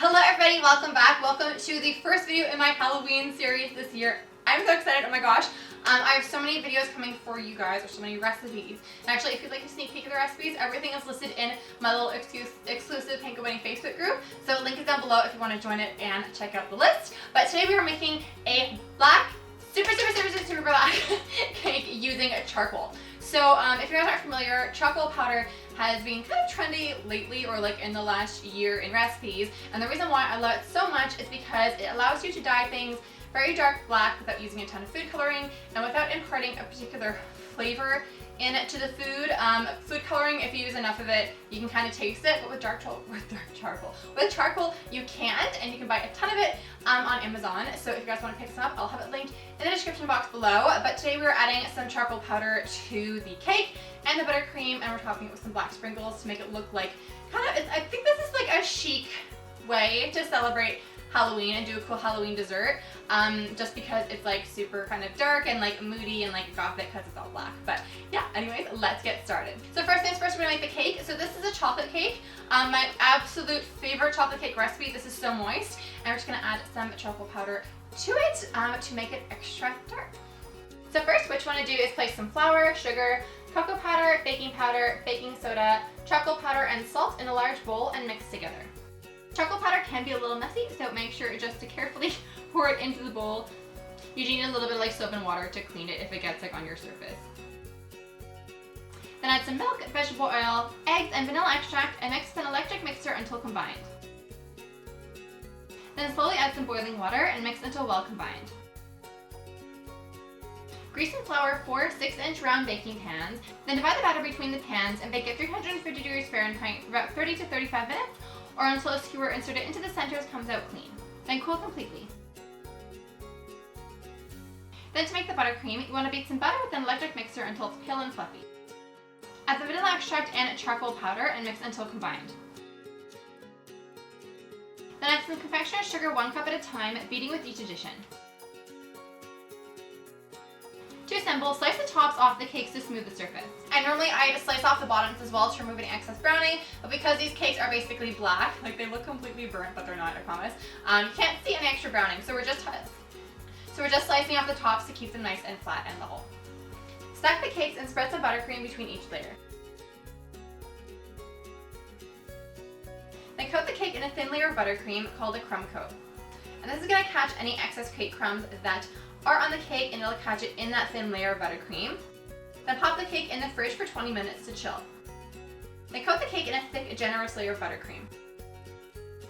Hello everybody, welcome back. Welcome to the first video in my Halloween series this year. I'm so excited, oh my gosh. I have so many videos coming for you guys, or so many recipes. And actually, if you'd like a sneak peek of the recipes, everything is listed in my little exclusive Pink Wedding Facebook group. So the link is down below if you want to join it and check out the list. But today we are making a black, super black cake using charcoal. So if you guys aren't familiar, charcoal powder has been kind of trendy lately, or like in the last year in recipes. And the reason why I love it so much is because it allows you to dye things very dark black without using a ton of food coloring and without imparting a particular flavor into the food. Food coloring, if you use enough of it, you can kind of taste it, but with charcoal, you can't, and you can buy a ton of it on Amazon. So if you guys want to pick some up, I'll have it linked in the description box below. But today we're adding some charcoal powder to the cake and the buttercream, and we're topping it with some black sprinkles to make it look like I think this is like a chic way to celebrate Halloween and do a cool Halloween dessert, just because it's like super kind of dark and like moody and like gothic because it's all black. But yeah, anyways, let's get started. So first things first, we're gonna make the cake. So this is a chocolate cake, my absolute favorite chocolate cake recipe. This is so moist, and we're just gonna add some charcoal powder to it to make it extra dark. So first, what you want to do is place some flour, sugar, cocoa powder, baking soda, charcoal powder, and salt in a large bowl and mix together. Charcoal powder can be a little messy, so make sure just to carefully pour it into the bowl. You need a little bit of like soap and water to clean it if it gets like on your surface. Then add some milk, vegetable oil, eggs, and vanilla extract, and mix with an electric mixer until combined. Then slowly add some boiling water and mix until well combined. Grease and flour 4 6-inch round baking pans, then divide the batter between the pans and bake at 350 degrees Fahrenheit for about 30 to 35 minutes, or until a skewer inserted into the centers comes out clean. Then cool completely. Then to make the buttercream, you want to beat some butter with an electric mixer until it's pale and fluffy. Add the vanilla extract and charcoal powder and mix until combined. Then add some confectioner sugar 1 cup at a time, beating with each addition. To assemble, slice the tops off the cakes to smooth the surface. And normally I slice off the bottoms as well to remove any excess browning, but because these cakes are basically black, like they look completely burnt, but they're not, I promise, you can't see any extra browning, so we're just slicing off the tops to keep them nice and flat and level. Stack the cakes and spread some buttercream between each layer. Then coat the cake in a thin layer of buttercream called a crumb coat. And this is going to catch any excess cake crumbs that are on the cake, and it'll catch it in that thin layer of buttercream. Then pop the cake in the fridge for 20 minutes to chill. Then coat the cake in a thick, generous layer of buttercream.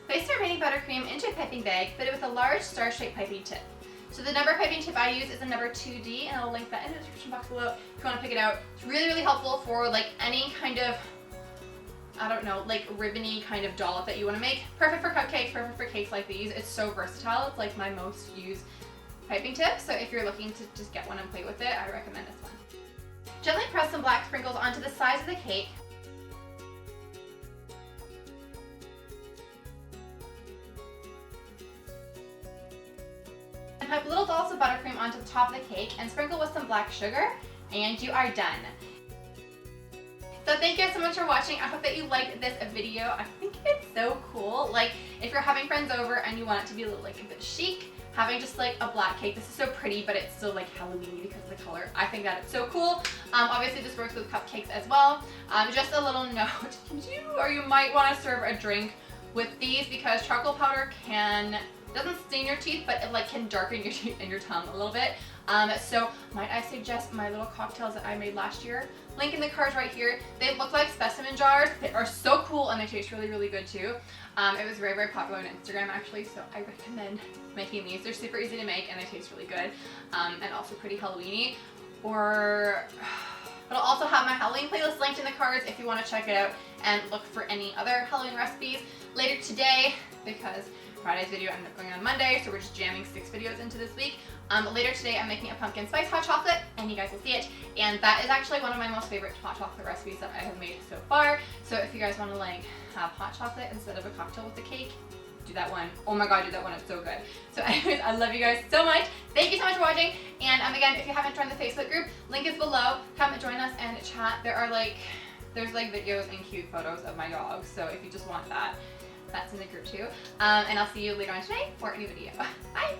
Place the remaining buttercream into a piping bag fitted with a large star-shaped piping tip. So the number piping tip I use is the number 2D, and I'll link that in the description box below if you want to pick it out. It's really helpful for like any kind of, I don't know, like ribbony kind of dollop that you want to make. Perfect for cupcakes, perfect for cakes like these. It's so versatile. It's like my most used piping tip, so if you're looking to just get one and play with it, I recommend this one. Gently press some black sprinkles onto the sides of the cake. And pipe little dollops of buttercream onto the top of the cake and sprinkle with some black sugar, and you are done. So thank you guys so much for watching. I hope that you liked this video. I think it's so cool. Like if you're having friends over and you want it to be a little like a bit chic, having just like a black cake. This is so pretty, but it's still like Halloween because of the color. I think that it's so cool. Obviously this works with cupcakes as well. Just a little note, you might want to serve a drink with these because charcoal powder doesn't stain your teeth, but it like can darken your teeth and your tongue a little bit. So might I suggest my little cocktails that I made last year? Link in the cards right here. They look like specimen jars. They are so cool and they taste really good too. It was very popular on Instagram actually, so I recommend making these. They're super easy to make and they taste really good, and also pretty Halloween-y. But I'll also have my Halloween playlist linked in the cards if you want to check it out and look for any other Halloween recipes later today, because Friday's video ended up going on Monday, so we're just jamming 6 videos into this week. Later today I'm making a pumpkin spice hot chocolate, and you guys will see it, and that is actually one of my most favorite hot chocolate recipes that I have made so far. So if you guys want to like have hot chocolate instead of a cocktail with the cake, do that one. Oh my god, do that one, it's so good. So anyways, I love you guys so much. Thank you so much for watching, and again, if you haven't joined the Facebook group, link is below. Come and join us and chat. There's like videos and cute photos of my dogs, so if you just want that, that's in the group too. And I'll see you later on today for a new video. Bye!